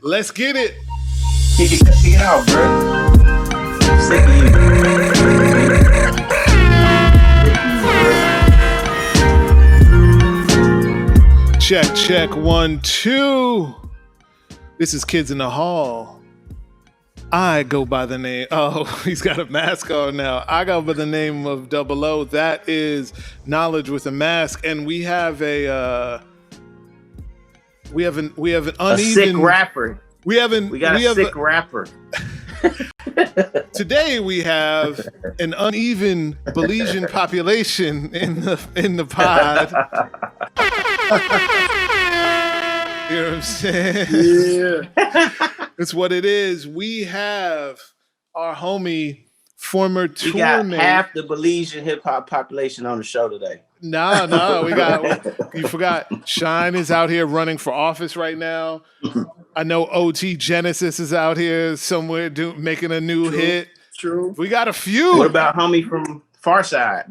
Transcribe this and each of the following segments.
Let's get it. Kick it out, bro. I'm sick of you. Check, 1, 2. This is Kidz In The Hall. I go by the name, he's got a mask on now. I go by the name of Double O. That is Knowledge with a Mask. And we have an uneven... A sick rapper. We got a sick rapper. Today we have an uneven Belizean population in the pod. You know what I'm saying? Yeah. It's what it is. We have our homie, former tour We got mate. half the Belizean hip hop population on the show today. No, you forgot. Shine is out here running for office right now. I know OT Genesis is out here somewhere True. making a new hit. True. We got a few. What about homie from Farside?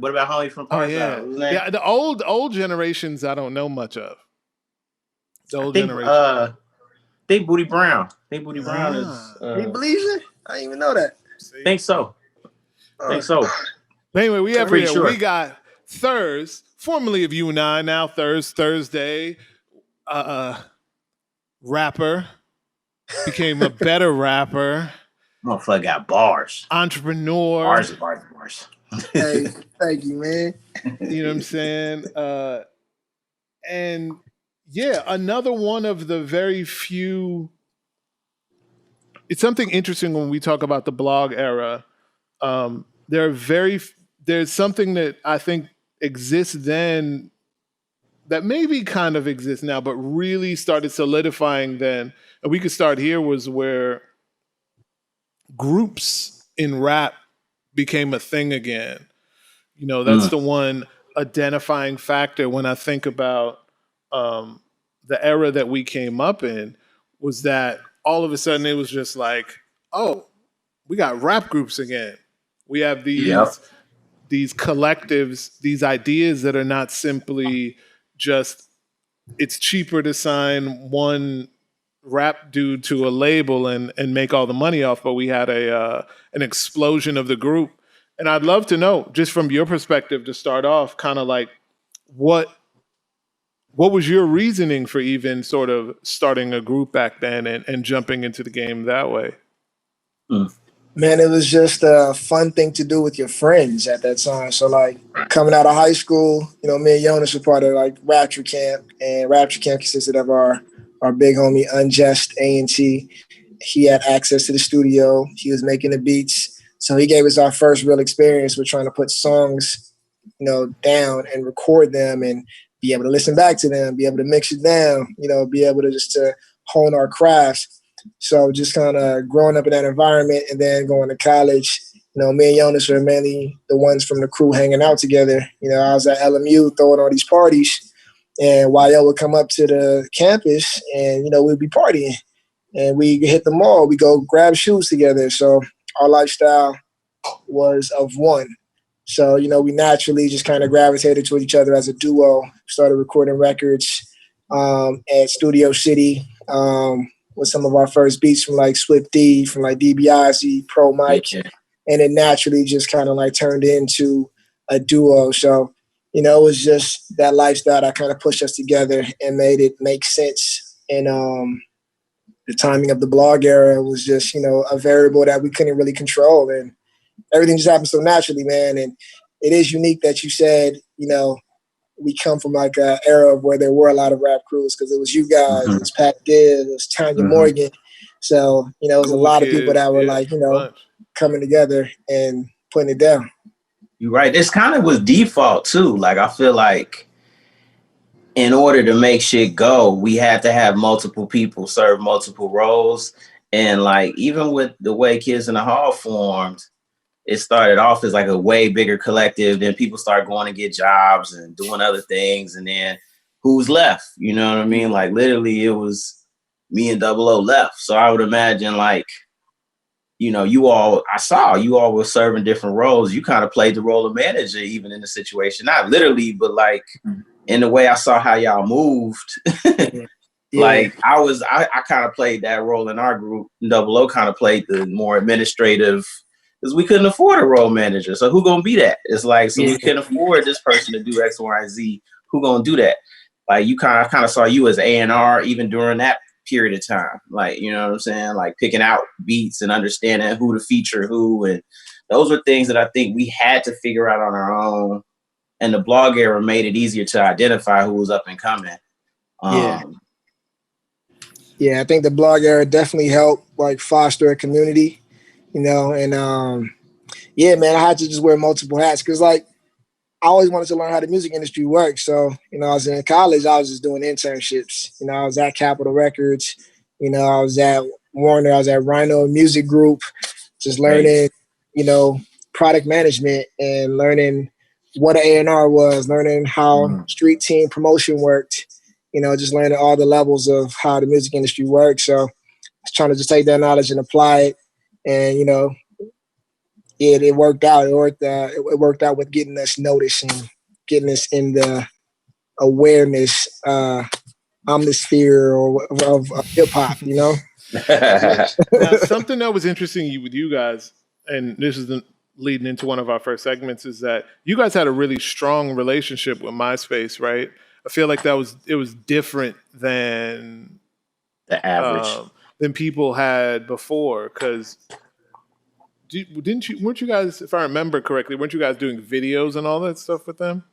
Oh yeah. The old generations I don't know much of. The old generation. They Booty Brown. They Booty Brown is. He believes it? I didn't even know that. Think so. But anyway, we have Pretty here. sure. We got Thurz, formerly of U.N.I, now Thursday. Rapper. Became a better rapper. Motherfucker got bars. Entrepreneur. Bars. Hey, thank you, man. You know what I'm saying? And yeah, another one of the very few. It's something interesting when we talk about the blog era. There's something that I think exists then that maybe kind of exists now, but really started solidifying then. And we could start here was where groups in rap became a thing again. You know, that's the one identifying factor when I think about the era that we came up in, was that all of a sudden it was just like, oh, we got rap groups again. We have these collectives, these ideas that are not simply just, it's cheaper to sign one rap dude to a label and make all the money off, but we had an explosion of the group. And I'd love to know, just from your perspective to start off, kind of like what was your reasoning for even sort of starting a group back then and jumping into the game that way? Man, it was just a fun thing to do with your friends at that time. So, like, coming out of high school, you know, me and Jonas were part of, like, Rapture Camp. And Rapture Camp consisted of our big homie, Unjust A&T. He had access to the studio. He was making the beats. So he gave us our first real experience with trying to put songs, you know, down and record them and be able to listen back to them, be able to mix it down, you know, be able to just to hone our crafts. So just kind of growing up in that environment and then going to college, you know, me and Jonas were mainly the ones from the crew hanging out together. You know, I was at LMU throwing all these parties, and YO would come up to the campus and, you know, we'd be partying. And we hit the mall, we go grab shoes together. So our lifestyle was of one. So, you know, we naturally just kind of gravitated to each other as a duo, started recording records at Studio City with some of our first beats from like Swift D, from like DiBiase, Pro Mike. Yeah. And it naturally just kind of like turned into a duo. So, you know, it was just that lifestyle that kind of pushed us together and made it make sense. And the timing of the blog era was just, you know, a variable that we couldn't really control. And everything just happened so naturally, man. And it is unique that you said, you know, we come from like an era where there were a lot of rap crews, because it was you guys, it was Pat Dibb, it was Tanya Morgan. So, you know, it was a lot of people that were like, you know, coming together and putting it down. You're right. This kind of was default too. Like, I feel like in order to make shit go, we had to have multiple people serve multiple roles. And like, even with the way Kidz In The Hall formed, it started off as like a way bigger collective. Then people started going to get jobs and doing other things. And then who's left? You know what I mean? Like, literally it was me and Double O left. So I would imagine, like, you know, I saw you all were serving different roles. You kind of played the role of manager even in the situation. Not literally, but like in the way I saw how y'all moved. Like I kind of played that role in our group. Double O kind of played the more administrative because we couldn't afford a role manager. So who gonna be that? It's like, so we couldn't afford this person to do X, Y, and Z. Who gonna do that? Like you kind of saw you as A&R even during that period of time. Like, you know what I'm saying? Like picking out beats and understanding who to feature who. And those were things that I think we had to figure out on our own. And the blog era made it easier to identify who was up and coming. Yeah, I think the blog era definitely helped like foster a community, you know, and yeah, man, I had to just wear multiple hats because like I always wanted to learn how the music industry works. So, you know, I was in college, I was just doing internships. You know, I was at Capitol Records, you know, I was at Warner, I was at Rhino Music Group, just learning, you know, product management and learning what an A&R was, learning how street team promotion worked. You know, just learning all the levels of how the music industry works. So I was trying to just take that knowledge and apply it. And, you know, it worked out. It worked out with getting us noticed and getting us in the awareness atmosphere of hip hop, you know? Now, something that was interesting with you guys, and this is leading into one of our first segments, is that you guys had a really strong relationship with MySpace, right? I feel like it was different than the average than people had before. Because weren't you guys, if I remember correctly, weren't you guys doing videos and all that stuff with them?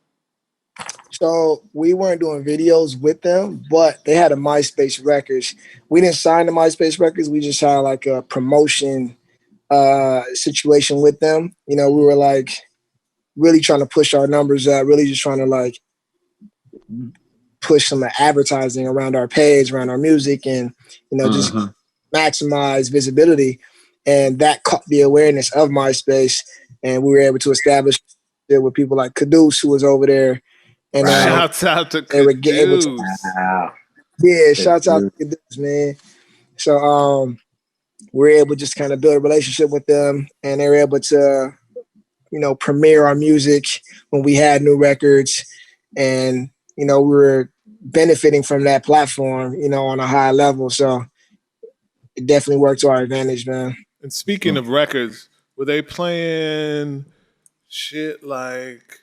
So we weren't doing videos with them, but they had a MySpace Records. We didn't sign the MySpace Records. We just had like a promotion situation with them. You know, we were like really trying to push our numbers up, really just trying to like push some advertising around our page, around our music, and, you know, just maximize visibility. And that caught the awareness of MySpace, and we were able to establish it with people like Kidz, who was over there. And shouts out to Kidz. Yeah, shouts out to Kidz, man. So we're able to just kind of build a relationship with them, and they were able to, you know, premiere our music when we had new records. And, you know, we were benefiting from that platform, you know, on a high level. So it definitely worked to our advantage, man. And speaking of records, were they playing shit like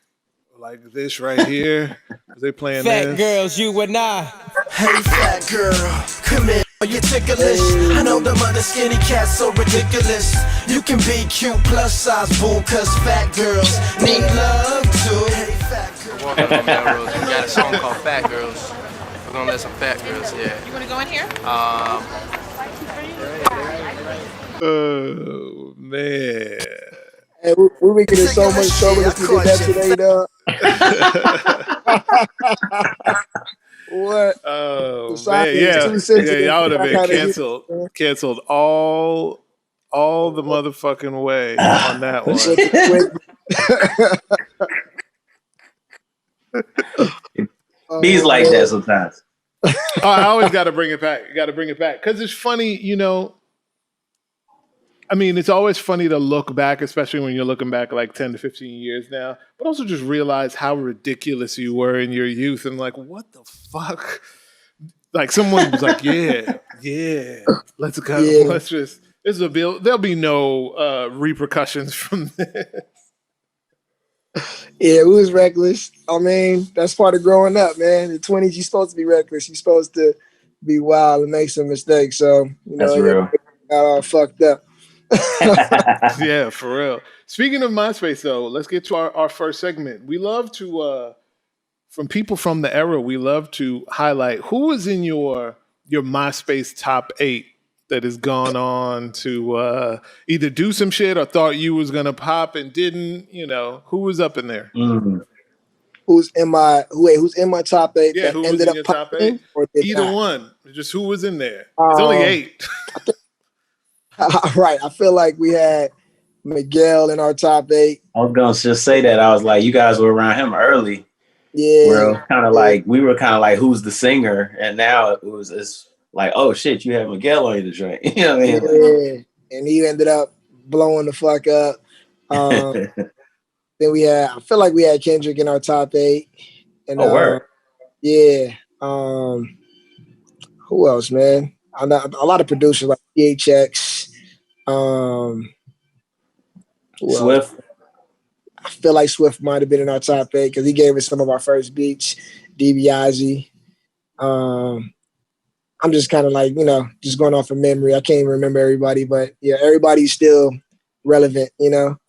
this right here? Were they playing Fat this? girls, U.N.I. Hey, fat girl, come here. You're ticklish. I know them other skinny cats so ridiculous. You can be cute plus size, boo, cause fat girls need love too. Hey, fat girl. Walking on Melrose, we got a song called Fat Girls. We're gonna let some fat girls, yeah. You wanna go in here? Oh, man. Hey, we getting so much trouble if we did that today, dog. What? Oh, man, yeah, y'all would have been canceled all the motherfucking way on that one. He's like that sometimes. I always got to bring it back. You got to bring it back because it's funny, you know. I mean, it's always funny to look back, especially when you're looking back like 10 to 15 years now, but also just realize how ridiculous you were in your youth and like, what the fuck? Like someone was like, yeah, let's go. Yeah. Let's just, there'll be no repercussions from this. Yeah, we was reckless. I mean, that's part of growing up, man. In the 20s, you're supposed to be reckless. You're supposed to be wild and make some mistakes. So, you know, that's real. Got all fucked up. Yeah, for real. Speaking of MySpace, though, let's get to our first segment. We love to, from people from the era, we love to highlight who was in your MySpace top 8 that has gone on to either do some shit or thought you was gonna pop and didn't. You know, who was up in there? Mm-hmm. Who's in my top 8? Yeah, who was in your top 8? Either one. Just who was in there? It's only 8. Right. I feel like we had Miguel in our top 8. I was gonna just say that. I was like, you guys were around him early. Yeah. We were kind of like, who's the singer? And now it's like, oh shit, you have Miguel on the joint. You know what I mean? Yeah. And he ended up blowing the fuck up. Then I feel like we had Kendrick in our top 8. And word. Yeah. Who else, man? I know a lot of producers like PHX. Um, who else? Swift. I feel like Swift might have been in our top eight because he gave us some of our first beats. DiBiase. Um, I'm just kind of like, just going off of memory. I can't even remember everybody, but yeah, everybody's still relevant,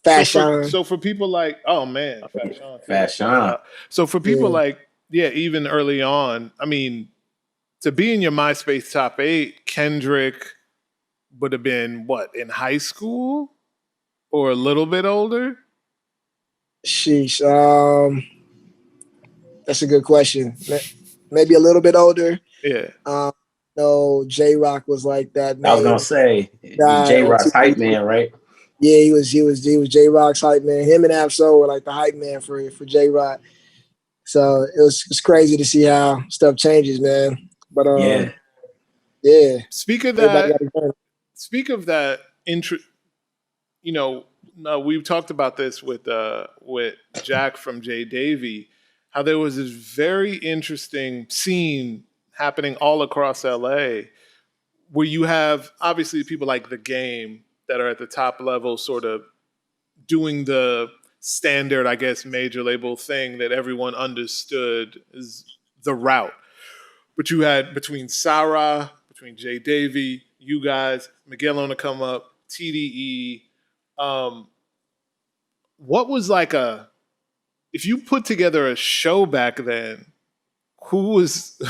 Fashion. So for people like, oh man, Fashion too. Fashion. So for people Yeah. like, yeah, even early on, I mean, to be in your MySpace top 8, Kendrick would have been what, in high school or a little bit older? Sheesh. That's a good question. Maybe a little bit older. Yeah. No, J Rock was like that I was gonna main say guy J on Rock's hype TV. man, right? Yeah, he was J Rock's hype man. Him and Absol were like the hype man for J Rock. So it's crazy to see how stuff changes, man. But Yeah. yeah, Speak of everybody that. got his own. Speak of that. You know, we've talked about this with Jack from J Davy, how there was this very interesting scene happening all across LA where you have obviously people like The Game that are at the top level, sort of doing the standard, I guess, major label thing that everyone understood is the route. But you had between Sarah, between Jay Davy, you guys, Miguel on to come up, TDE. Um, what was like if you put together a show back then, who was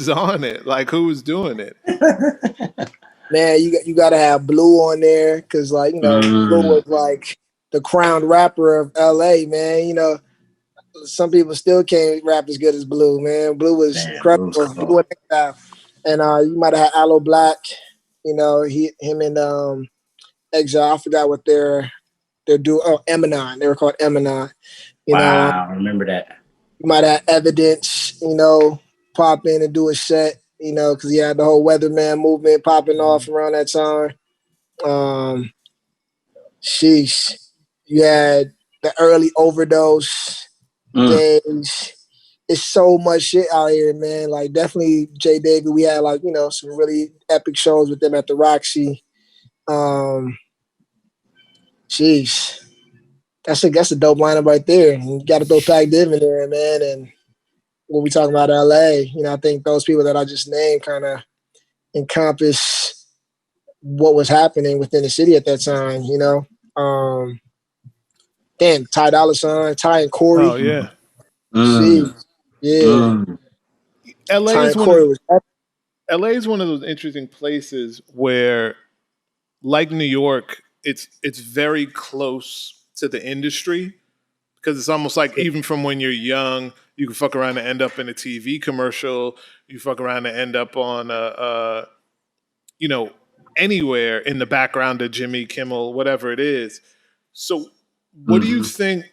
on it? Like who was doing it? Man, you got to have Blue on there because Blue was like the crowned rapper of LA, man. Some people still can't rap as good as Blue, man. Blue was Damn, incredible. Blue's Blue cold. and and you might have had Aloe Black. Him and Exile. I forgot what their duo. Oh, Eminon. They were called Eminon. Wow, I remember that. You might have Evidence. Pop in and do a set. Because he had the whole Weatherman movement popping off around that time. Um, sheesh. You had the early Overdose days. It's so much shit out here, man. Like definitely J David. We had some really epic shows with them at the Roxy. Jeez. That's a dope lineup right there. You gotta throw Pac Div in there, man. And when we talking about LA, I think those people that I just named kind of encompass what was happening within the city at that time, Damn, Ty Dolla $ign, Ty and Corey. Oh yeah. Jeez. Yeah. LA Ty is and one Corey of was LA is one of those interesting places where, like New York, it's very close to the industry because it's almost like even from when you're young, you can fuck around and end up in a TV commercial. You fuck around and end up on anywhere in the background of Jimmy Kimmel, whatever it is. So, what do you think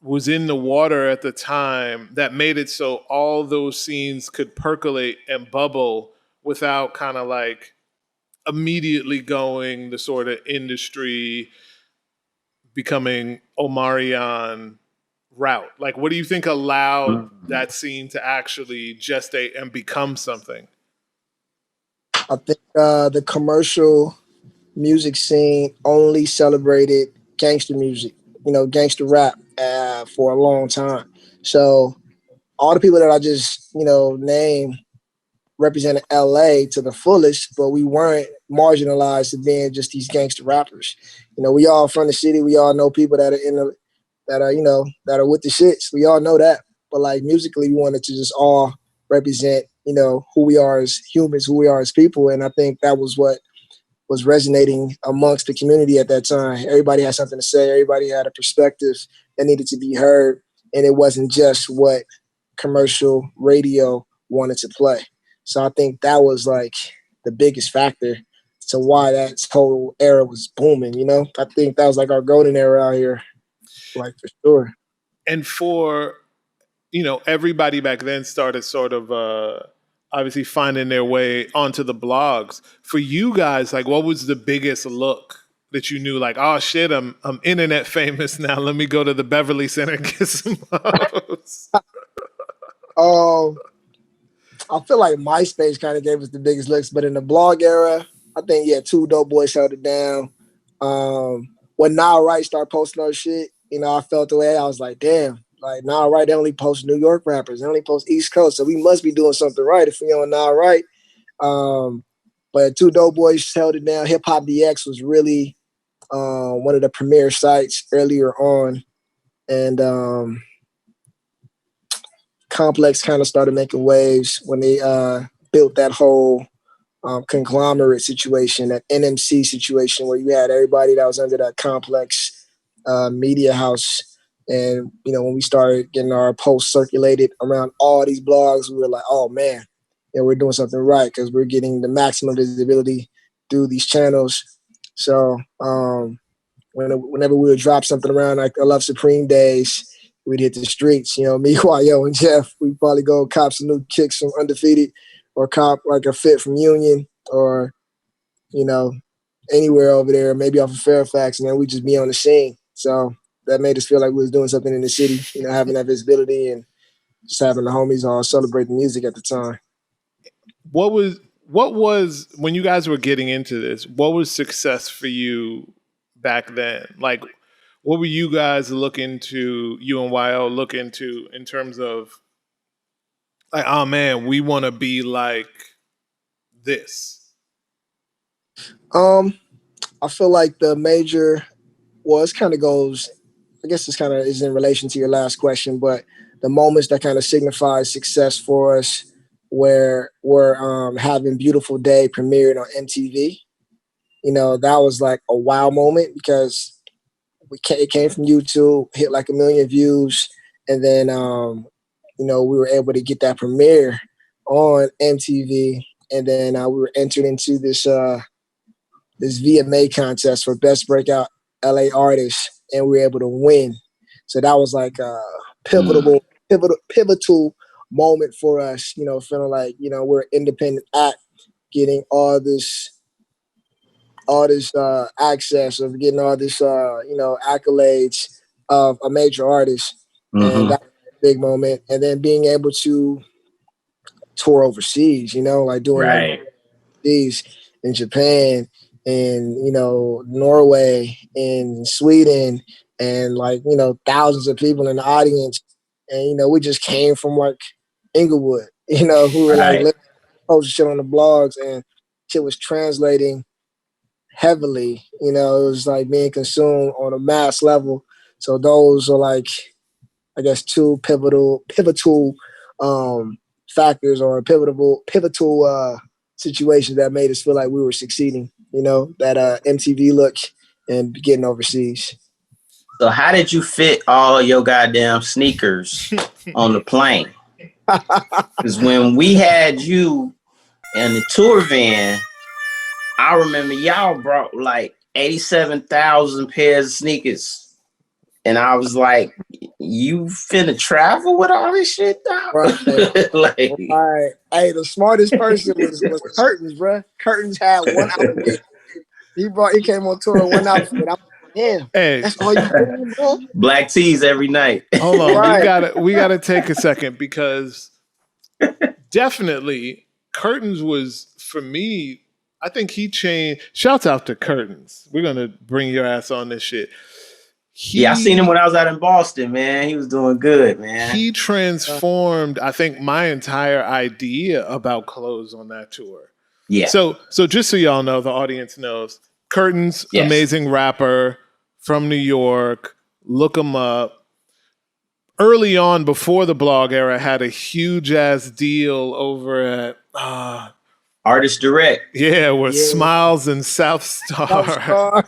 was in the water at the time that made it so all those scenes could percolate and bubble without kind of like immediately going the sort of industry becoming Omarion route? Like, what do you think allowed that scene to actually gestate and become something? I think the commercial music scene only celebrated gangster music, gangster rap for a long time. So all the people that I just, named represented LA to the fullest, but we weren't marginalized to being just these gangster rappers. We all from the city. We all know people that are that are with the shits. We all know that. But like musically, we wanted to just all represent, who we are as humans, who we are as people. And I think that was what was resonating amongst the community at that time. Everybody had something to say. Everybody had a perspective that needed to be heard. And it wasn't just what commercial radio wanted to play. So I think that was like the biggest factor to why that whole era was booming, I think that was like our golden era out here, like for sure. And for, everybody back then started sort of obviously finding their way onto the blogs. For you guys, like what was the biggest look that you knew like, oh shit, I'm internet famous now. Let me go to the Beverly Center and get some hugs. I feel like MySpace kind of gave us the biggest licks, but in the blog era, I think Two Dope Boys held it down. When Now Right started posting our shit, I felt the way. I was like, damn, like Now Right, they only post New York rappers, they only post East Coast, so we must be doing something right if we on Now Right. But Two Dope Boys held it down. Hip Hop DX was really one of the premier sites earlier on, and Complex kind of started making waves when they built that whole conglomerate situation, that NMC situation where you had everybody that was under that Complex media house. And, when we started getting our posts circulated around all these blogs, we were like, oh man, we're doing something right because we're getting the maximum visibility through these channels. So whenever we would drop something around like I Love Supreme days, we'd hit the streets. Me, YO, and Jeff, we'd probably go cop some new kicks from Undefeated or cop like a fit from Union or, anywhere over there, maybe off of Fairfax, and then we'd just be on the scene. So that made us feel like we was doing something in the city, having that visibility and just having the homies all celebrate the music at the time. What was when you guys were getting into this, what was success for you back then? Like, what were you guys looking to, you and YO look into in terms of like, oh man, we want to be like this? I feel like the major, it kind of goes, I guess this kind of is in relation to your last question, but the moments that kind of signify success for us where we're having Beautiful Day premiered on MTV. That was like a wow moment because it came from YouTube, hit like 1 million views, and then we were able to get that premiere on MTV, and then we were entered into this VMA contest for Best Breakout LA Artist, and we were able to win. So that was like a pivotal moment for us, feeling like, we're an independent act, getting all this access of getting all this, accolades of a major artist. Mm-hmm. And that was a big moment. And then being able to tour overseas, like doing like these in Japan and, Norway and Sweden and like, thousands of people in the audience. And, we just came from like Inglewood, who were like posting shit on the blogs and shit was translating heavily. It was like being consumed on a mass level. So those are like, I guess, two pivotal factors or pivotal situations that made us feel like we were succeeding, that MTV look and getting overseas. So how did you fit all your goddamn sneakers on the plane? Because when we had you in the tour van, I remember y'all brought like 87,000 pairs of sneakers. And I was like, you finna travel with all this shit, dog? Right. Hey, the smartest person was Curtains, bro. Curtains had one outfit. He came on tour with one outfit. Damn, hey, that's all you doing, bro? Black tees every night. Hold on, right. we gotta take a second because definitely Curtains was, for me, I think he changed. Shouts out to Curtains. We're gonna bring your ass on this shit. I seen him when I was out in Boston, man. He was doing good, man. He transformed, I think, my entire idea about clothes on that tour. Yeah. So just so y'all know, the audience knows, Curtains, amazing rapper from New York. Look him up. Early on, before the blog era, had a huge ass deal over at Artist Direct. Yeah, with Smiles and South Star.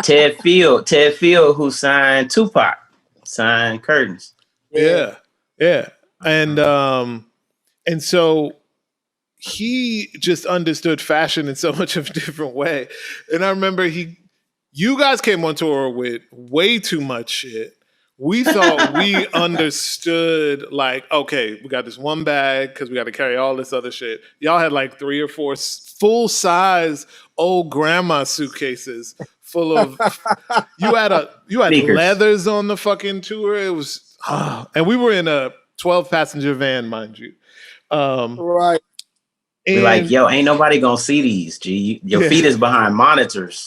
Ted Field, who signed Tupac, signed Curtains. Yeah. And so he just understood fashion in so much of a different way. And I remember you guys came on tour with way too much shit. We thought we understood, like, okay, we got this one bag because we got to carry all this other shit. Y'all had like 3 or 4 full-size old grandma suitcases full of. You had sneakers. Leathers on the fucking tour. It was, and we were in a 12-passenger van, mind you. Right. Be like, And yo, ain't nobody gonna see these. G, your feet is behind monitors.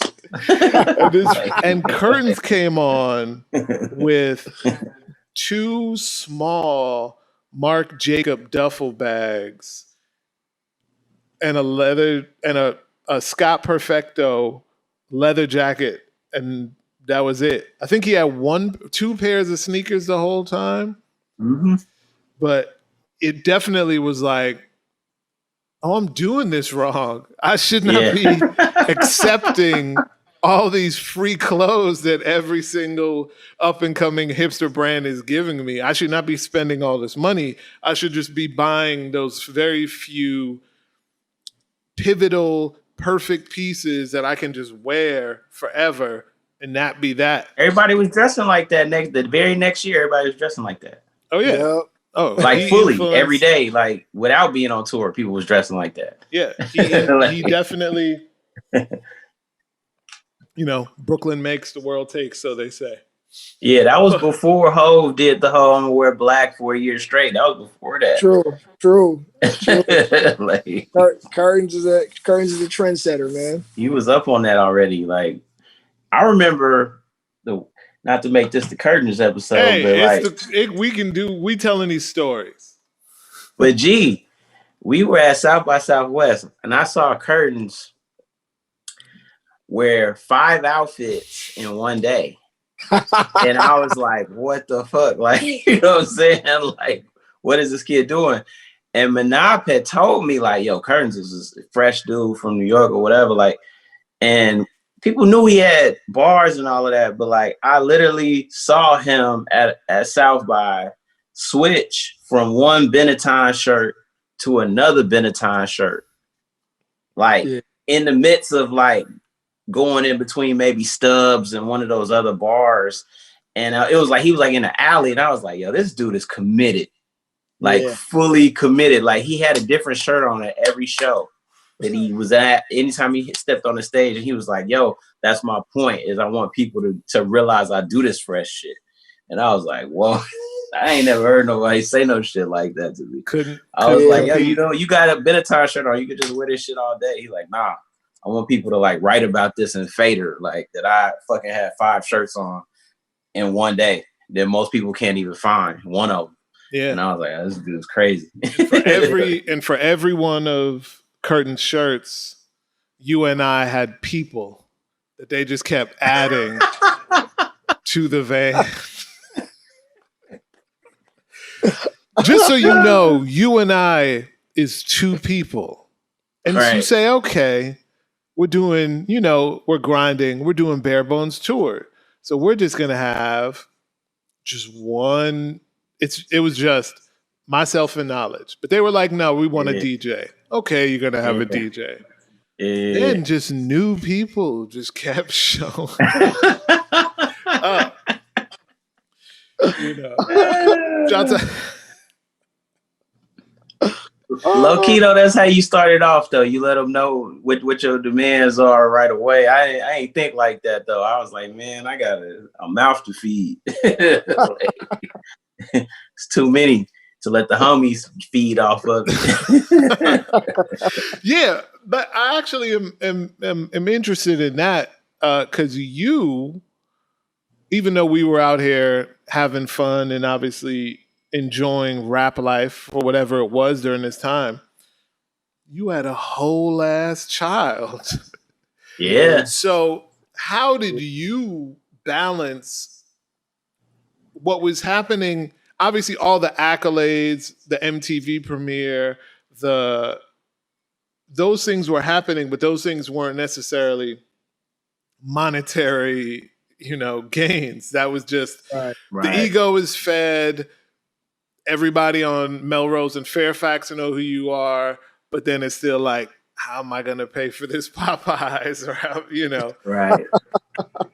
and curtains came on with 2 small Marc Jacob duffel bags and a leather and a Scott Perfecto leather jacket, and that was it. I think he had 2 pairs of sneakers the whole time, but it definitely was like, oh, I'm doing this wrong. I should not be accepting all these free clothes that every single up and coming hipster brand is giving me. I should not be spending all this money. I should just be buying those very few pivotal, perfect pieces that I can just wear forever and not be that. Everybody was dressing like that the very next year. Everybody was dressing like that. Oh, yeah. Yep. Oh, like fully every day, like without being on tour, people was dressing like that. Yeah, he definitely, Brooklyn makes, the world takes, so they say. Yeah, that was before Hove did the whole I'm gonna wear black for a year straight. That was before that. True. Like, Curtains is a trendsetter, man. He was up on that already. Like, I remember not to make this the curtains episode, but we telling these stories. But G, we were at South by Southwest, and I saw curtains wear 5 outfits in one day. And I was like, what the fuck? Like, you know what I'm saying? Like, what is this kid doing? And Manap had told me, like, yo, Curtains is a fresh dude from New York or whatever. Like, and people knew he had bars and all of that, but like, I literally saw him at South by switch from one Benetton shirt to another Benetton shirt. Like, in the midst of like going in between maybe Stubbs and one of those other bars. And it was like, he was like in the alley. And I was like, yo, this dude is committed. Like fully committed. Like he had a different shirt on at every show that he was at. Anytime he stepped on the stage, and he was like, yo, that's my point, is I want people to realize I do this fresh shit. And I was like, whoa, I ain't never heard nobody say no shit like that to me. I was like, yo, you got a Benetton shirt on, you could just wear this shit all day. He's like, nah, I want people to like write about this in Fader, like that I fucking had 5 shirts on in one day that most people can't even find one of them. Yeah. And I was like, oh, this dude's crazy. For every one of Curtain's shirts, U.N.I had people that they just kept adding to the van. Just so you know, U.N.I is 2 people. And so you say, okay, we're doing, we're grinding, we're doing bare bones tour. So we're just going to have just one. It was just myself and Knowledge. But they were like, no, we want a DJ. Okay, you're going to have a DJ. Then just new people just kept showing up. Low key though, that's how you started off though. You let them know what your demands are right away. I ain't think like that though. I was like, man, I got a mouth to feed. It's too many to let the homies feed off of it. Yeah, but I actually am interested in that because you, even though we were out here having fun and obviously enjoying rap life for whatever it was during this time, you had a whole ass child. Yeah. So how did you balance what was happening? Obviously, all the accolades, the MTV premiere, those things were happening, but those things weren't necessarily monetary, gains. That was just the ego is fed. Everybody on Melrose and Fairfax know who you are, but then it's still like, how am I going to pay for this Popeyes or how, Right.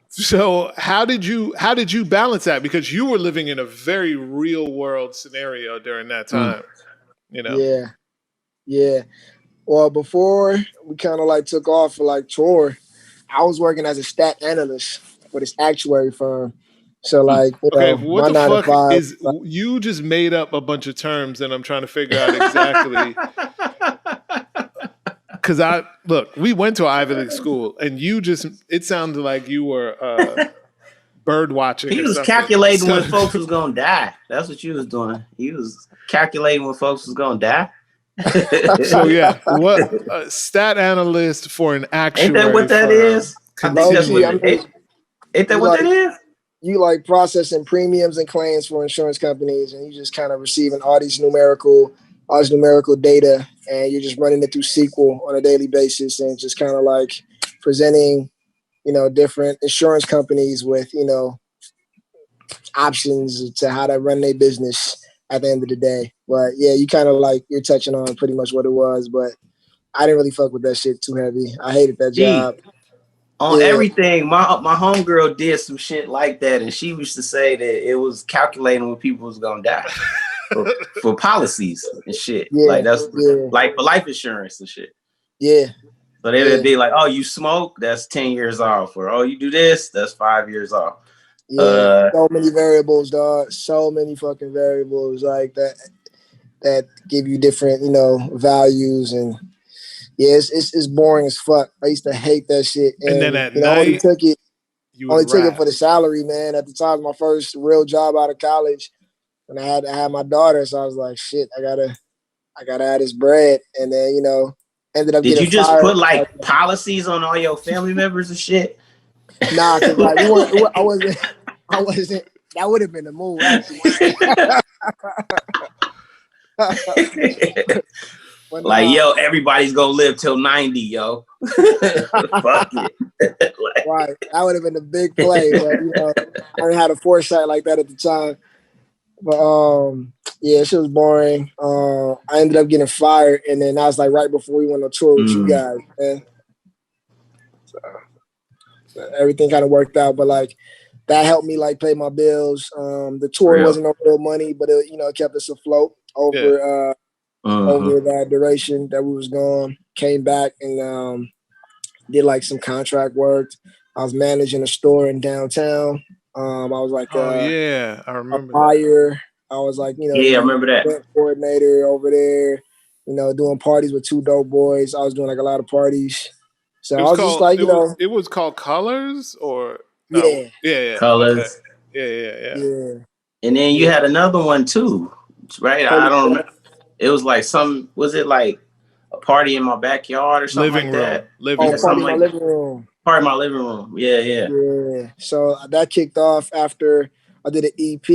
So how did you balance that? Because you were living in a very real world scenario during that time, Yeah. Well, before we kind of like took off for like tour, I was working as a stat analyst for this actuary firm. So like, you Okay, know, what my the 9 to fuck 5. is you just made up a bunch of terms and I'm trying to figure out exactly because we went to Ivy League school and it sounded like you were bird watching He or was something. calculating when folks was gonna die. That's what you was doing. He was calculating when folks was gonna die. So yeah, what stat analyst for an actuary? Ain't that what that firm. is? I think that's what ain't that what that is? You like processing premiums and claims for insurance companies, and you just kind of receiving all these numerical data, and you're just running it through SQL on a daily basis, and just kind of like presenting, you know, different insurance companies with, you know, options to how to run their business at the end of the day. But yeah, you kind of like you're touching on pretty much what it was, but I didn't really fuck with that shit too heavy. I hated that job. On everything, my homegirl did some shit like that, and she used to say that it was calculating when people was gonna die for policies and shit. Like that's like for life insurance and shit. Yeah. So they would be like, "Oh, you smoke? That's 10 years off," or "Oh, you do this? That's 5 years off." Yeah, so many variables, dog. So many fucking variables like that give you different, you know, values, and yeah, it's boring as fuck. I used to hate that shit, and then at you know, night, only took it for the salary, man. At the time, my first real job out of college, when I had my daughter, so I was like, shit, I gotta have this bread, and then, you know, ended up getting fired. Did you just put like policies on all your family members and shit? Nah, cause like I wasn't. That would have been the move, actually. Like, yo, everybody's gonna live till 90, yo. Fuck it. Right. That would have been a big play, but you know, I didn't have a foresight like that at the time. But yeah, shit was boring. I ended up getting fired, and then that was like right before we went on tour with you guys, man. So everything kind of worked out, but like that helped me like pay my bills. The tour wasn't no real money, but it, you know, it kept us afloat over over that duration that we was gone. Came back and did like some contract work. I was managing a store in downtown. I was like I remember a buyer. I was like, you know, I remember that event coordinator over there, you know, doing parties with 2 dope boys. I was doing like a lot of parties. So I was just like, you know, it was called Colors or no? Yeah. Colors. Okay. Yeah. And then you had another one too, right? I don't remember. It was like was it like a party in my backyard or something that? Living room. Part of my living room. Yeah. So that kicked off after I did an EP,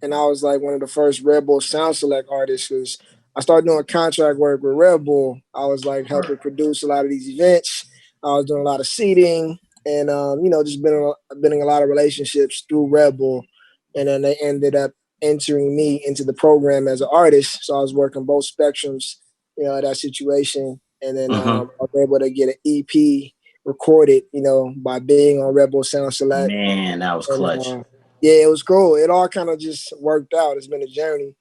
and I was like one of the first Red Bull Sound Select artists, because I started doing contract work with Red Bull. I was like helping produce a lot of these events. I was doing a lot of seating, and you know, just been in a lot of relationships through Red Bull, and then they ended up entering me into the program as an artist. So I was working both spectrums, you know, of that situation, and then I was able to get an EP recorded, you know, by being on Red Bull Sound Select. Man, that was clutch. Yeah, it was cool. It all kind of just worked out. It's been a journey.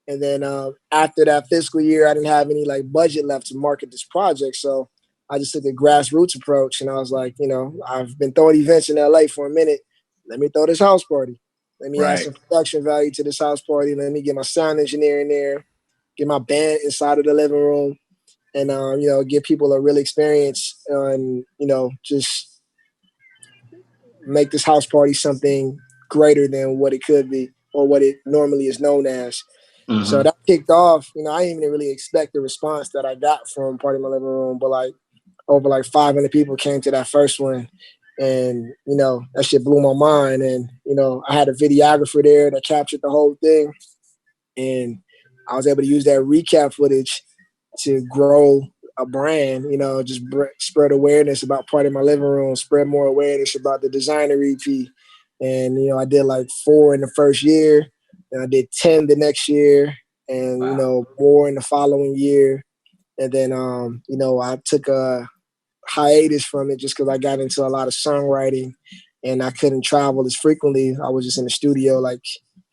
And then after that fiscal year, I didn't have any like budget left to market this project. So I just took a grassroots approach, and I was like, you know, I've been throwing events in LA for a minute. Let me throw this house party. Let me add some production value to this house party. Let me get my sound engineer in there, get my band inside of the living room, and you know, give people a real experience, and you know, just make this house party something greater than what it could be or what it normally is known as. So that kicked off. You know, I didn't even really expect the response that I got from Party in My Living Room, but like over like 500 people came to that first one, and you know, that shit blew my mind. And you know, I had a videographer there that captured the whole thing, and I was able to use that recap footage to grow a brand, you know, just spread awareness about Party in My Living Room, spread more awareness about the designer EP. And, you know, I did like 4 in the first year, and I did 10 the next year, and, you know, more in the following year. And then, you know, I took a hiatus from it just because I got into a lot of songwriting and I couldn't travel as frequently. I was just in the studio like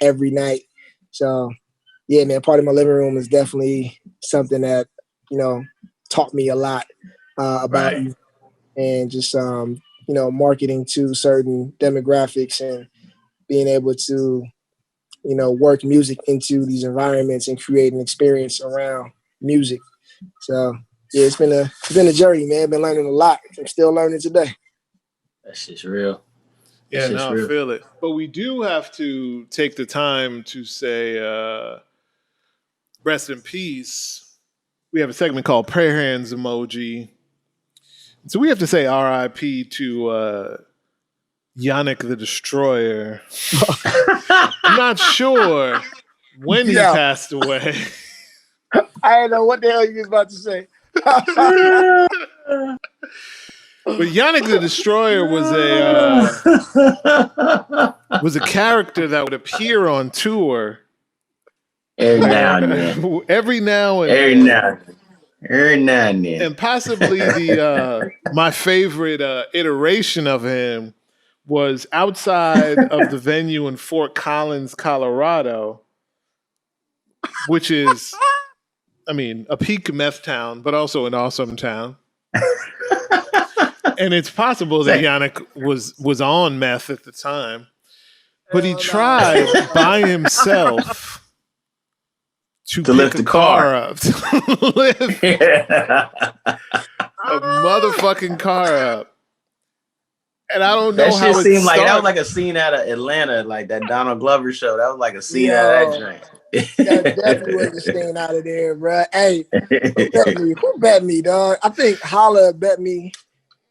every night. So, yeah, man, Part of My Living Room is definitely something that, you know, taught me a lot about you, and just, you know, marketing to certain demographics and being able to, work music into these environments and create an experience around music. So yeah, it's been a journey, man. Been learning a lot. I'm still learning today. That shit's real. Yeah, no, I feel it. But we do have to take the time to say rest in peace. We have a segment called Prayer Hands Emoji. So we have to say R.I.P. to Yannick the Destroyer. I'm not sure when he passed away. I don't know what the hell you was about to say. But Yannick the Destroyer was a character that would appear on tour every now and then. Every now and then. And possibly my favorite iteration of him was outside of the venue in Fort Collins, Colorado, which is, a peak meth town, but also an awesome town. And it's possible that Yannick was on meth at the time, but he tried by himself to lift the car up, to lift a motherfucking car up. And I don't know that how shit it seemed like started. that was like a scene out of Atlanta, like that Donald Glover show. That was like a scene out of that joint. That definitely was a scene out of there, bro. Hey, who bet me, dog? I think Holla bet me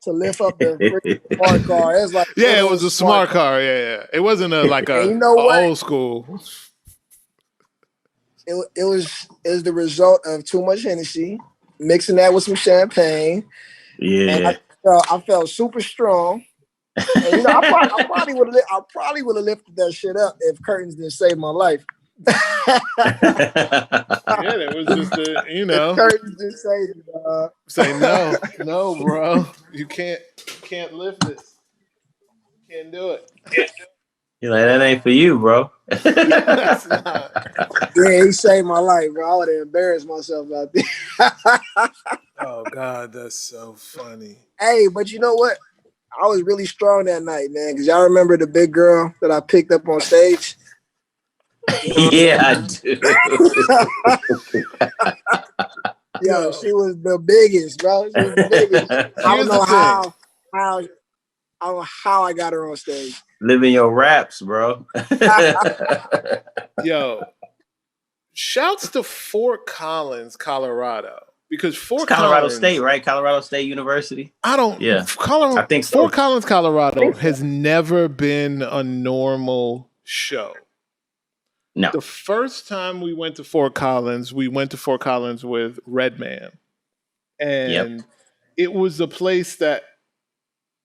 to lift up the smart car. It was like it was a smart car. Yeah. It wasn't a old school. It was the result of too much Hennessy, mixing that with some champagne. Yeah. And I felt super strong. And, I probably would have lifted that shit up if curtains didn't save my life. That was just curtains didn't save it, dog. Say no, bro. You can't lift this. Can't do it. You're like, that ain't for you, bro. Yeah, he saved my life, bro. I would have embarrassed myself out there. Oh God, that's so funny. Hey, but you know what? I was really strong that night, man. Because y'all remember the big girl that I picked up on stage? Yeah, I do. Yo, she was the biggest, bro. She was the biggest. I don't know how I got her on stage. Living your raps, bro. Yo, shouts to Fort Collins, Colorado. Because Fort Colorado Collins, State, right? Colorado State University. Yeah. I think so. Fort Collins, Colorado has never been a normal show. No. The first time we went to Fort Collins with Redman. And it was a place that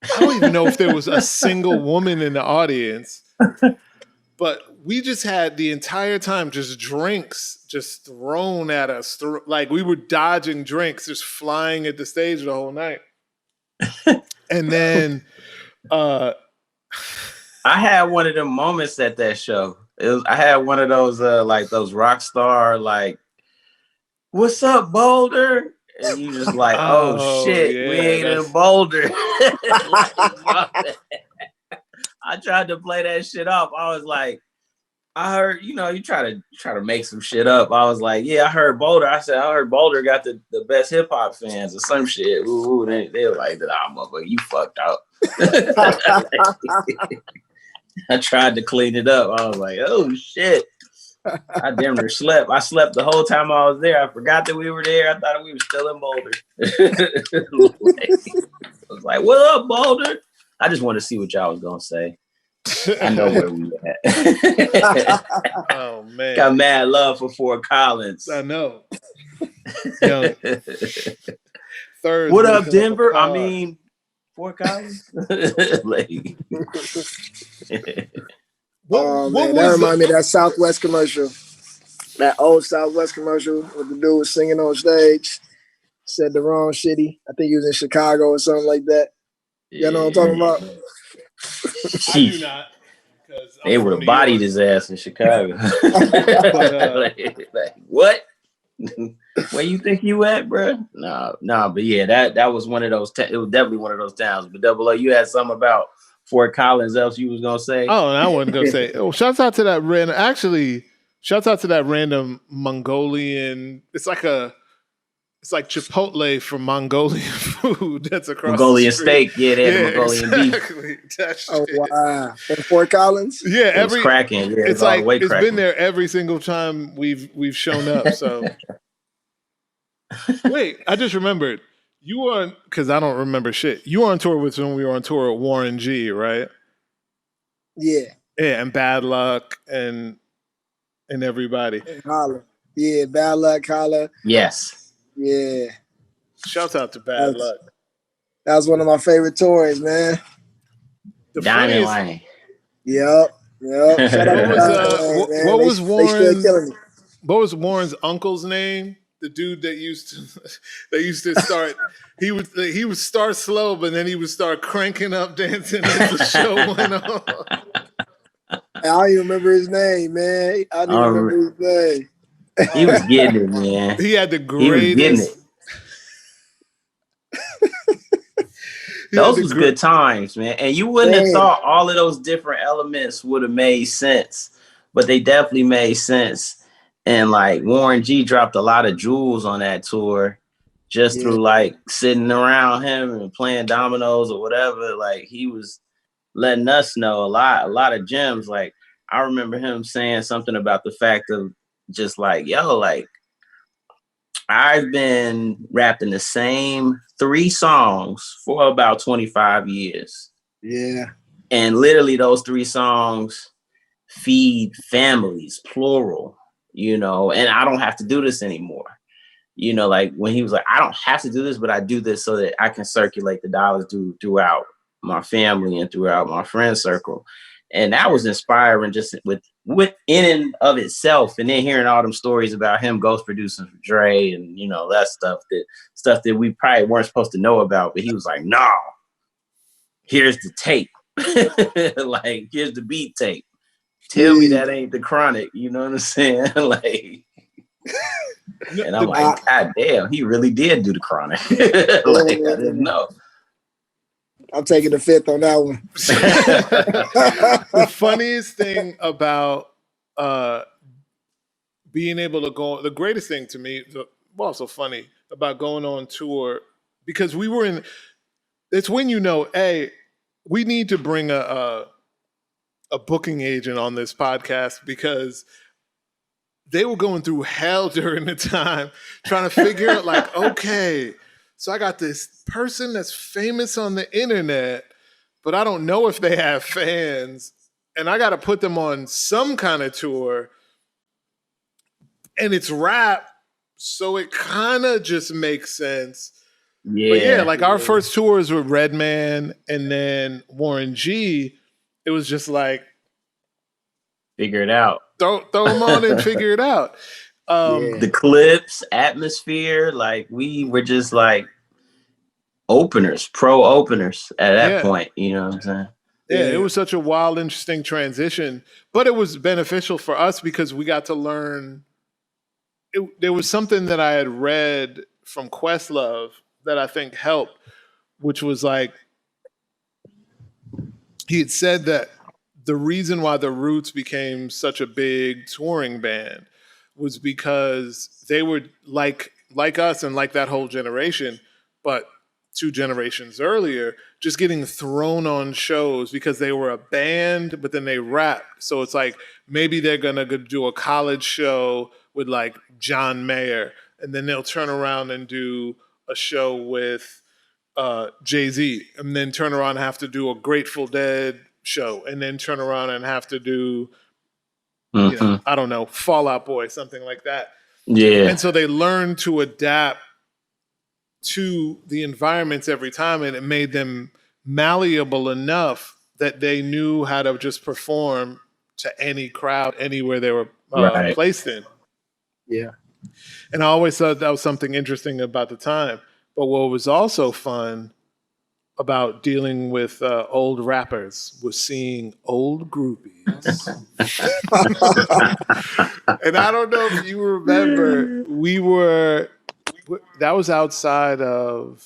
I don't even know if there was a single woman in the audience. But we just had the entire time just drinks just thrown at us. Like we were dodging drinks, just flying at the stage the whole night. And then I had one of them moments at that show. I had one of those like those rock star like, what's up, Boulder? And you just like, oh shit, we ain't in Boulder. I tried to play that shit off. I was like, I heard, you try to make some shit up. I was like, yeah, I heard Boulder. I said, I heard Boulder got the best hip hop fans or some shit. Ooh, they were like, motherfucker, you fucked up. I tried to clean it up. I was like, oh shit. I damn near slept. I slept the whole time I was there. I forgot that we were there. I thought we were still in Boulder. I was like, what up, Boulder? I just wanted to see what y'all was gonna say. I know where we at. Oh man, got mad love for Fort Collins. I know. Yo, Thurz, what up, Denver? I mean, Fort Collins. Like, man, that reminded me of that Southwest commercial. That old Southwest commercial with the dude was singing on stage. Said the wrong shitty. I think he was in Chicago or something like that. You know what I'm talking about? I do not. They would have bodied his ass in Chicago. like, what? Where you think you at, bro? No, but yeah, that was one of those. It was definitely one of those towns. But Double O, you had something about Fort Collins else you was gonna say? Oh, and I wasn't gonna say. Oh, shouts out to that random. Actually, shouts out to that random Mongolian. It's like Chipotle for Mongolian food that's across Mongolian the street. steak, yeah, they had the Mongolian beef. Exactly. That Oh shit. wow! In Fort Collins. Yeah, It was cracking. Yeah, it's all the like way it's cracking. been there every single time we've shown up. So wait, I just remembered. You were because I don't remember shit. You were on tour with when we were on tour with Warren G, right? Yeah. Yeah, and Bad Luck and everybody. And Holla. Yeah, Bad Luck, Holla. Yes. Yeah. Shouts out to Bad Luck. That was one of my favorite tours, man. The Diamond funniest- Lane. Yep. Shout out to Diamond Lane, man. what was They still Warren's killing me. what was Warren's uncle's name? The dude that used to start. He would start slow, but then he would start cranking up dancing as the show went on. I don't even remember his name, man. I don't even remember his name. He was getting it, man. He had the He was getting greatest. it. Those was good times, man. And you wouldn't have thought all of those different elements would have made sense, but they definitely made sense. And like Warren G dropped a lot of jewels on that tour just through like sitting around him and playing dominoes or whatever. Like he was letting us know a lot of gems. Like I remember him saying something about the fact of just like, yo, like I've been rapping the same 3 songs for about 25 years. Yeah. And literally those 3 songs feed families, plural, you know, and I don't have to do this anymore. You know, like when he was like, I don't have to do this, but I do this so that I can circulate the dollars throughout my family and throughout my friend circle. And that was inspiring just with in and of itself. And then hearing all them stories about him ghost producing for Dre and, you know, that stuff that we probably weren't supposed to know about. But he was like, no, here's the tape. Like, here's the beat tape. Tell me that ain't the Chronic. You know what I'm saying? Like, and I'm like, God damn, he really did do the Chronic. Like, I didn't know. I'm taking the 5th on that one. The funniest thing about being able to go, the greatest thing to me, also funny about going on tour, because we were it's when you know, hey, we need to bring a booking agent on this podcast because they were going through hell during the time trying to figure out like, okay, so I got this person that's famous on the internet, but I don't know if they have fans, and I got to put them on some kind of tour, and it's rap, so it kind of just makes sense. Yeah. But yeah, like our first tours with Redman and then Warren G, it was just like, figure it out. Throw them on and figure it out. The clips, atmosphere, like we were just like pro openers at that point. You know what I'm saying? Yeah, it was such a wild, interesting transition, but it was beneficial for us because we got to learn. There was something that I had read from Questlove that I think helped, which was like, he had said that the reason why the Roots became such a big touring band was because they were like us and like that whole generation, but 2 generations earlier, just getting thrown on shows because they were a band, but then they rapped. So it's like, maybe they're going to do a college show with like John Mayer, and then they'll turn around and do a show with Jay-Z, and then turn around and have to do a Grateful Dead show, and then turn around and have to do, you know, I don't know, Fall Out Boy, something like that. Yeah. And so they learned to adapt to the environments every time, and it made them malleable enough that they knew how to just perform to any crowd, anywhere they were placed in. Yeah. And I always thought that was something interesting about the time. But what was also fun about dealing with old rappers was seeing old groupies. And I don't know if you remember, that was outside of,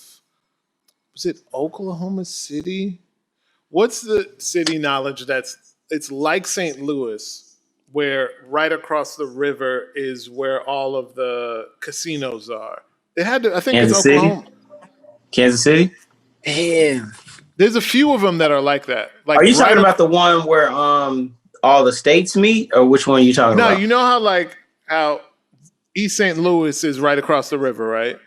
was it Oklahoma City? what's the city knowledge it's like St. Louis, where right across the river is where all of the casinos are. It had to, I think it's Kansas City? Oklahoma. Kansas City? Damn. There's a few of them that are like that. Like Are you talking about the one where all the states meet, or which one are you talking about? No, you know how East St. Louis is right across the river, right?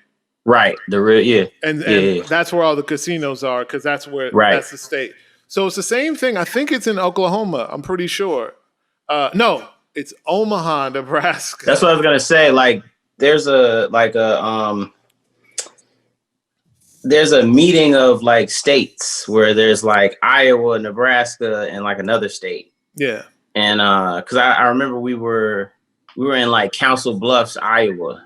Right. Yeah. And yeah. that's where all the casinos are, because that's where that's the state. So it's the same thing. I think it's in Oklahoma. I'm pretty sure. No, it's Omaha, Nebraska. That's what I was gonna say. Like, there's a meeting of like states where there's like Iowa, Nebraska, and like another state. Yeah. And because I remember we were in like Council Bluffs, Iowa.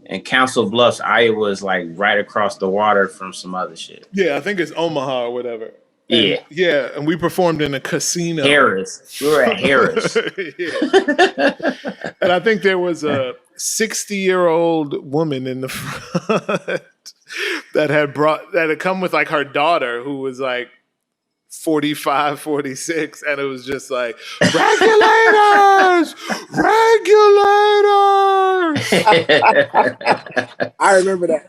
And Council Bluffs, Iowa is like right across the water from some other shit. Yeah, I think it's Omaha or whatever. Yeah. Yeah, and we performed in a casino. Harris. We were at Harris. And I think there was a 60-year-old woman in the front that had come with like her daughter, who was like 45, 46, and it was just like, regulators! I remember that.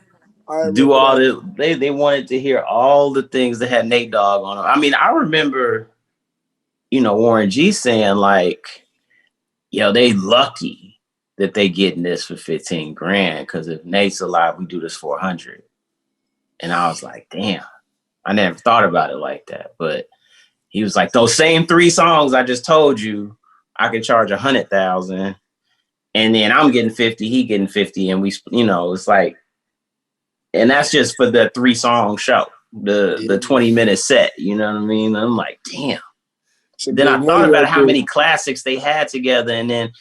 They wanted to hear all the things that had Nate Dogg on them. I mean, I remember, Warren G saying like, they lucky that they getting this for 15 grand, because if Nate's alive, we do this for 100. And I was like, damn. I never thought about it like that, but he was like, those same 3 songs I just told you, I can charge 100,000, and then I'm getting 50, he getting 50, and we, it's like, and that's just for the 3-song show, the 20-minute set. You know what I mean? I'm like, damn. Then I thought about how many classics they had together, and then,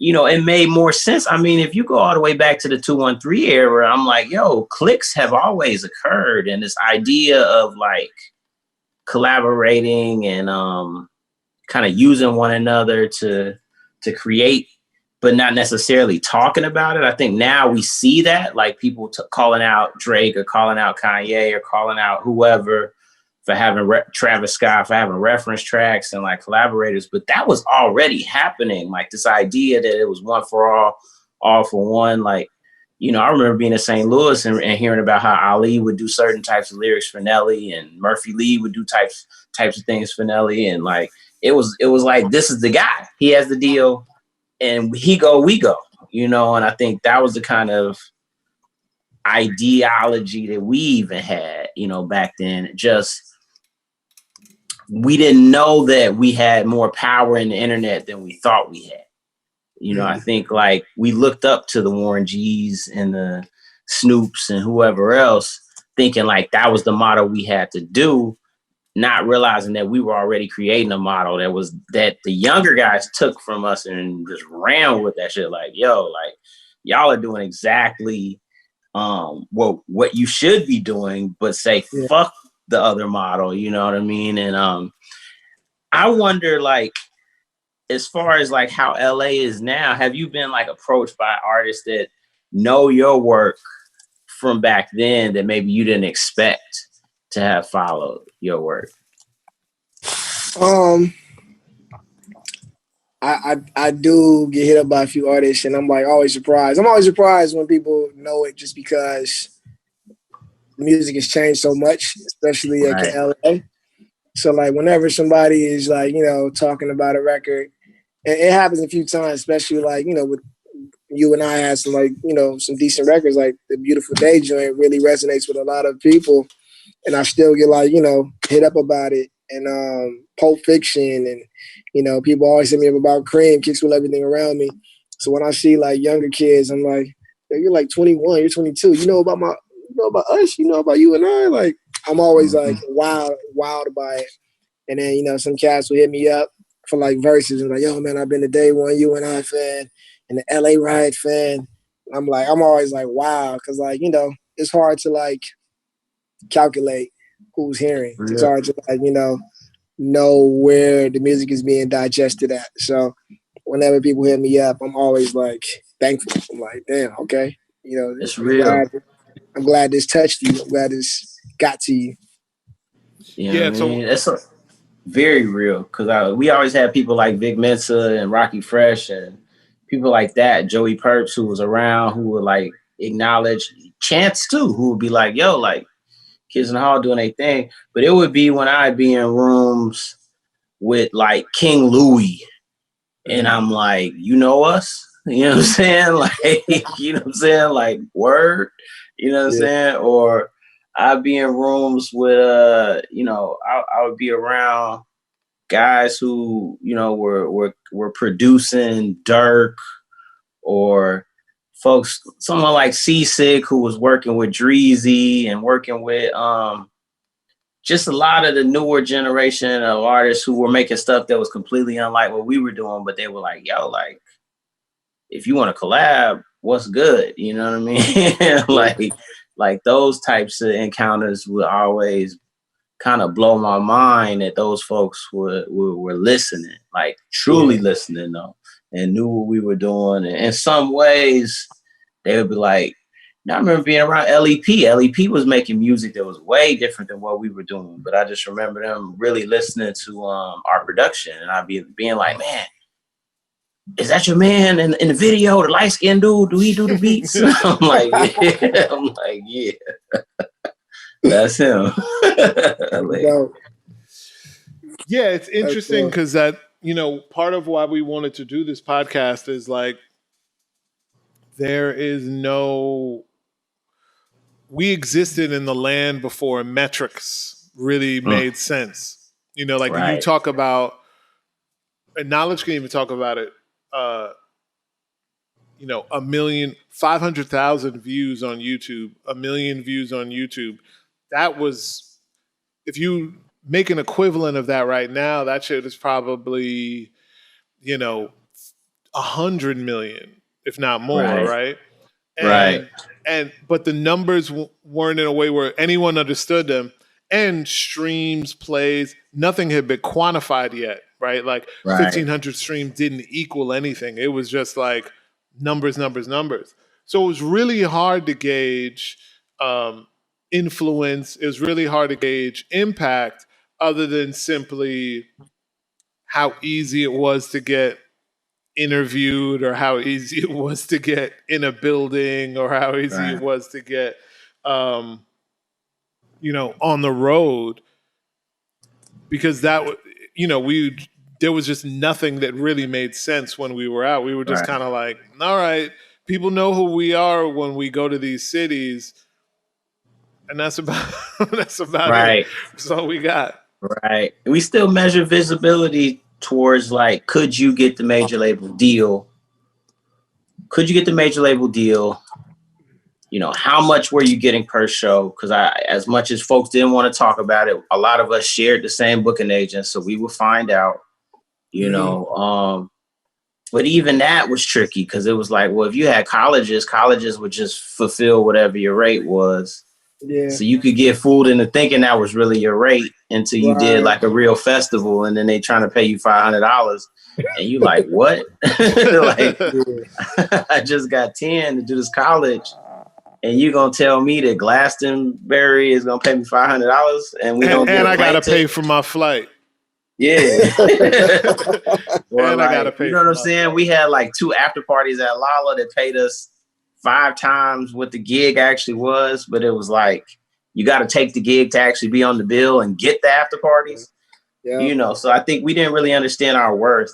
it made more sense. I mean, if you go all the way back to the 213 era, I'm like, cliques have always occurred. And this idea of like collaborating and kind of using one another to create, but not necessarily talking about it. I think now we see that, like people calling out Drake or calling out Kanye or calling out whoever for having Travis Scott for having reference tracks and like collaborators, but that was already happening. Like this idea that it was one for all for one. Like, I remember being in St. Louis and hearing about how Ali would do certain types of lyrics for Nelly, and Murphy Lee would do types of things for Nelly, and like it was like, this is the guy. He has the deal, and we go. And I think that was the kind of ideology that we even had, back then. Just, we didn't know that we had more power in the internet than we thought we had. I think like we looked up to the Warren G's and the Snoops and whoever else, thinking like that was the model we had to do, not realizing that we were already creating a model that the younger guys took from us and just ran with that shit. Like, like y'all are doing exactly what you should be doing, but say fuck the other model, you know what I mean? And I wonder, like, as far as like how LA is now, have you been like approached by artists that know your work from back then that maybe you didn't expect to have followed your work? I do get hit up by a few artists, and I'm like always surprised. I'm always surprised when people know it, just because the music has changed so much, especially in LA. So like whenever somebody is like, talking about a record, and it happens a few times, especially like, with U.N.I had some like, some decent records, like the Beautiful Day joint really resonates with a lot of people. And I still get like, hit up about it. And Pulp Fiction, and, people always hit me up about Cream, Kicks With Everything Around Me. So when I see like younger kids, I'm like, you're like 21, you're 22. You know about us, about U.N.I. Like, I'm always like wild by it. And then, some cats will hit me up for like verses and like, yo, man, I've been a day one U.N.I fan and the LA Riot fan. I'm always like, wow. Cause like, it's hard to like calculate who's hearing. Yeah. It's hard to like, know where the music is being digested at. So whenever people hit me up, I'm always like thankful. I'm like, damn, okay. It's real. I'm glad this touched you. I'm glad this got to you. You know Yeah, what I so mean? It's very real because we always had people like Vic Mensa and Rocky Fresh and people like that, Joey Purps, who was around, who would like acknowledge Chance too, who would be like, yo, like Kidz In The Hall doing their thing. But it would be when I'd be in rooms with like King Louis and I'm like, you know us? You know what I'm saying? Like, you know what I'm saying? Like, word, you know what I'm saying? Or I'd be in rooms with, you know, I would be around guys who, you know, were producing Dirk, or folks, someone like Seasick who was working with Dreezy and working with just a lot of the newer generation of artists who were making stuff that was completely unlike what we were doing, but they were like, yo, like, if you want to collab, what's good? You know what I mean? like those types of encounters would always kind of blow my mind that those folks were listening, like truly listening though, and knew what we were doing. And in some ways, they would be like, now I remember being around LEP. LEP was making music that was way different than what we were doing, but I just remember them really listening to our production, and I'd be being like, man, is that your man in the video, the light skinned dude? Do he do the beats? I'm like, yeah. I'm like, yeah. That's him. Yeah, it's interesting because that, you know, part of why we wanted to do this podcast is like, we existed in the land before metrics really made sense. You know, like you talk about, and Knowledge can even talk about it, you know, 500,000 views on YouTube, 1 million views on YouTube. That was, if you make an equivalent of that right now, that shit is probably, you know, 100 million, if not more, right? But the numbers weren't in a way where anyone understood them, and streams, plays, nothing had been quantified yet, right? Like 1,500 streams didn't equal anything. It was just like numbers. So it was really hard to gauge influence. It was really hard to gauge impact, other than simply how easy it was to get interviewed, or how easy it was to get in a building, or how easy it was to get, you know, on the road. Because that, you know, there was just nothing that really made sense when we were out. We were just kind of like, all right, people know who we are when we go to these cities, and that's about it. That's all we got. Right. We still measure visibility towards like, could you get the major label deal? You know, how much were you getting per show? Because as much as folks didn't want to talk about it, a lot of us shared the same booking agent, so we would find out, you know. But even that was tricky because it was like, well, if you had colleges would just fulfill whatever your rate was. Yeah. So you could get fooled into thinking that was really your rate until you did like a real festival, and then they trying to pay you $500, and you like, what? Like, I just got 10 to do this college, and you gonna tell me that Glastonbury is gonna pay me $500, and we don't. And I gotta pay for my flight. Yeah. And I gotta pay. You know what I'm saying? We had like 2 after parties at Lala that paid us 5 times what the gig actually was, but it was like, you got to take the gig to actually be on the bill and get the after parties. Yeah. You know, so I think we didn't really understand our worth.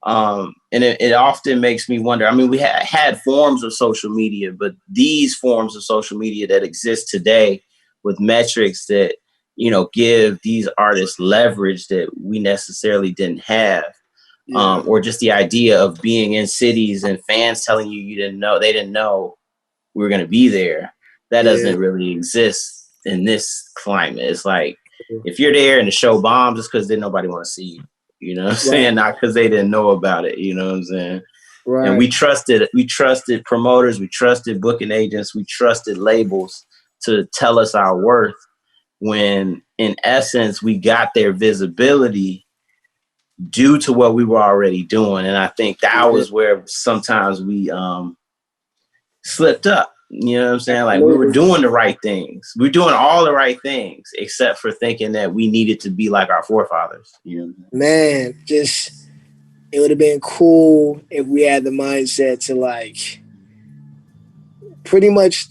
And it often makes me wonder. I mean, we had forms of social media, but these forms of social media that exist today with metrics that, you know, give these artists leverage that we necessarily didn't have. Or just the idea of being in cities and fans telling you they didn't know we were going to be there. That doesn't really exist in this climate. It's like, if you're there and the show bombs, it's because nobody want to see you. You know what I'm saying? Not because they didn't know about it. You know what I'm saying? Right. And we trusted promoters, we trusted booking agents, we trusted labels to tell us our worth, when in essence we got their visibility due to what we were already doing. And I think that was where sometimes we slipped up. You know what I'm saying? Like we were doing the right things. We were doing all the right things, except for thinking that we needed to be like our forefathers. You know? Man, just it would have been cool if we had the mindset to like pretty much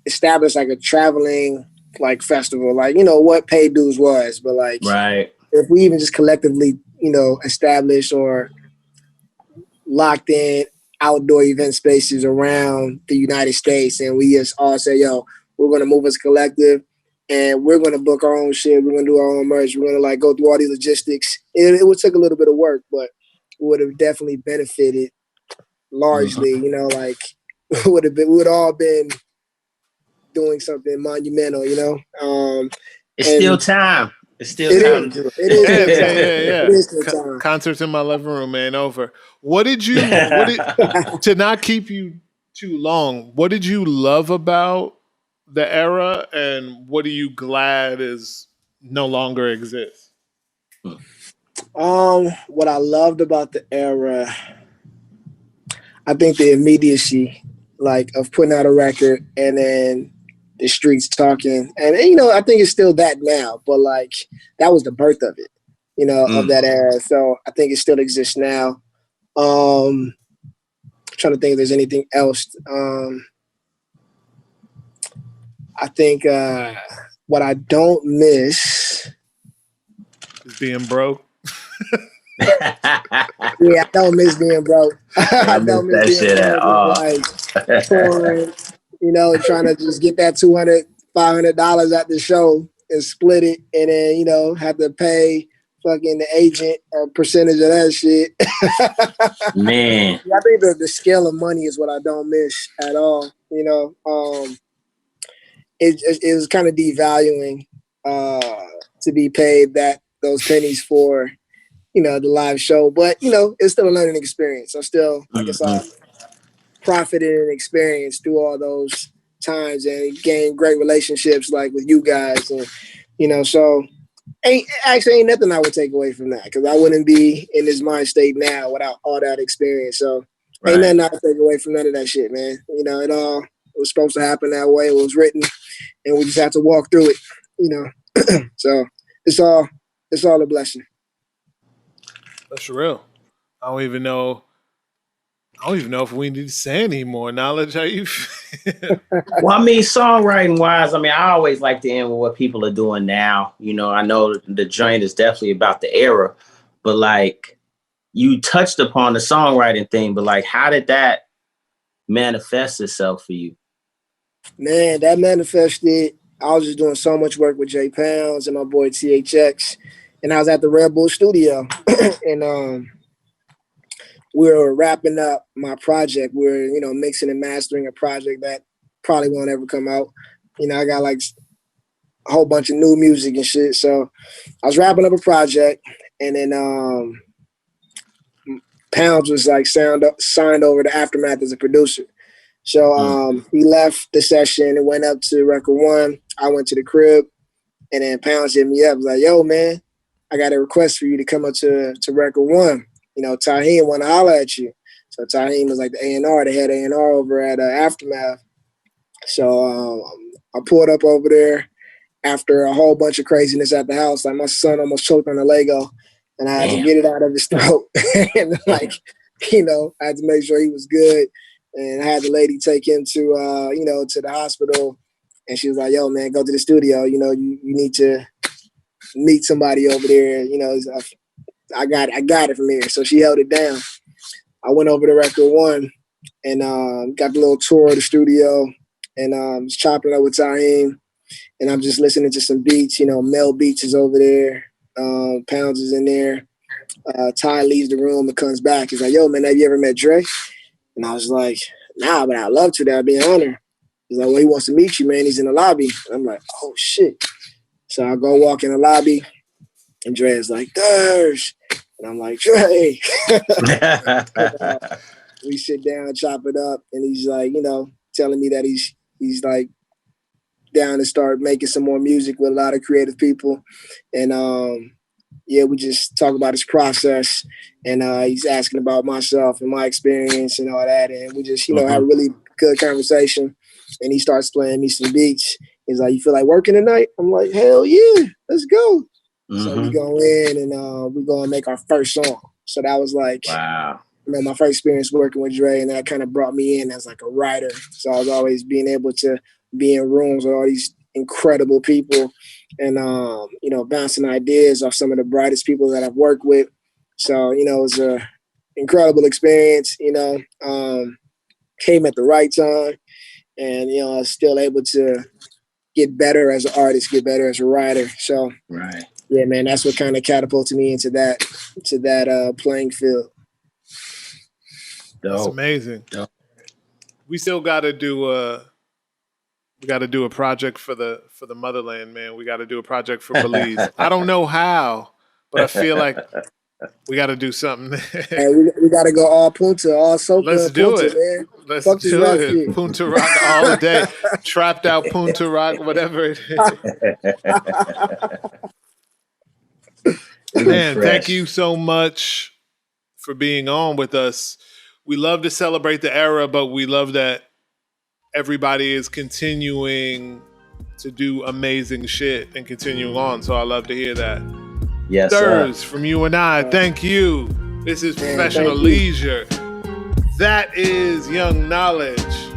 establish like a traveling like festival, like what Paid Dues was, but like right. If we even just collectively, establish or locked in outdoor event spaces around the United States, and we just all say, yo, we're gonna move as a collective and we're gonna book our own shit, we're gonna do our own merch, we're gonna like go through all these logistics. It would take a little bit of work, but would have definitely benefited largely, like we would all been doing something monumental, It's still time. It's still time to do it. It is. Yeah. It is still time. Concerts in my living room ain't over. To not keep you too long, what did you love about the era, and what are you glad is no longer exists? What I loved about the era, I think the immediacy, like of putting out a record and then the streets talking, and I think it's still that now, but like that was the birth of it, of that era. So I think it still exists now. Trying to think if there's anything else. I think what I don't miss is being broke. Yeah, I don't miss being broke. I don't miss being broke. At all. Like touring, trying to just get that $200, $500 at the show and split it, and then have to pay fucking the agent a percentage of that shit. Man, I think the scale of money is what I don't miss at all. It was kind of devaluing to be paid those pennies for the live show, but it's still a learning experience. I still, I guess, I profited and experienced through all those times and gained great relationships like with you guys, and so ain't nothing I would take away from that, because I wouldn't be in this mind state now without all that experience. So ain't nothing I would take away from none of that shit, man. It all was supposed to happen that way. It was written, and we just have to walk through it. So it's all a blessing. That's real. I don't even know if we need to say any more. Knowledge, how you feel? Well, I mean, songwriting wise, I always like to end with what people are doing now. I know the joint is definitely about the era, but like you touched upon the songwriting thing, but like how did that manifest itself for you? Man, that manifested. I was just doing so much work with Jay Pounds and my boy THX, and I was at the Red Bull studio, and we were wrapping up my project. We were, mixing and mastering a project that probably won't ever come out. I got like a whole bunch of new music and shit. So I was wrapping up a project, and then Pounds was like signed over to Aftermath as a producer. So he left the session and went up to Record One. I went to the crib, and then Pounds hit me up. Was like, yo, man, I got a request for you to come up to Record One. Taheem want to holler at you. So Taheem was like the A&R, the head A&R over at Aftermath. So I pulled up over there after a whole bunch of craziness at the house. Like my son almost choked on a Lego, and I had to get it out of his throat. And like, I had to make sure he was good. And I had the lady take him to, to the hospital. And she was like, yo, man, go to the studio. You need to meet somebody over there. I got it from here. So she held it down. I went over to Record One and got the little tour of the studio, and was chopping up with Taheem, and I'm just listening to some beats. Mel Beats is over there. Pounds is in there. Ty leaves the room and comes back. He's like, yo, man, have you ever met Dre? And I was like, nah, but I'd love to. That'd be an honor. He's like, well, he wants to meet you, man. He's in the lobby. And I'm like, oh, shit. So I go walk in the lobby, and Dre is like, Thurz. And I'm like, Dre. We sit down, chop it up, and he's like, telling me that he's like down to start making some more music with a lot of creative people. And we just talk about his process, and he's asking about myself and my experience and all that. And we just, have a really good conversation. and he starts playing me some beats. He's like, "You feel like working tonight?" I'm like, "Hell yeah, let's go." So we go in and we go and make our first song. So that was like, wow, my first experience working with Dre, and that kind of brought me in as like a writer. So I was always being able to be in rooms with all these incredible people and, bouncing ideas off some of the brightest people that I've worked with. So, it was a incredible experience, came at the right time, and, I was still able to get better as an artist, get better as a writer. So, right. Yeah, man, that's what kind of catapulted me into that playing field. That's amazing. Dope. We still got to do a project for the motherland, man. We got to do a project for Belize. I don't know how, but I feel like we got to do something. Hey, we got to go all Punta, all Soca. Let's do Punta, it. Man. Let's Fuck do it. Punta Rock all day. Trapped out Punta Rock, whatever it is. Man, thank you so much for being on with us. We love to celebrate the era, but we love that everybody is continuing to do amazing shit and continuing on. So I love to hear that. Yes, Thurz from U.N.I. Thank you. This is Professional Leisure. That is Young Knowledge.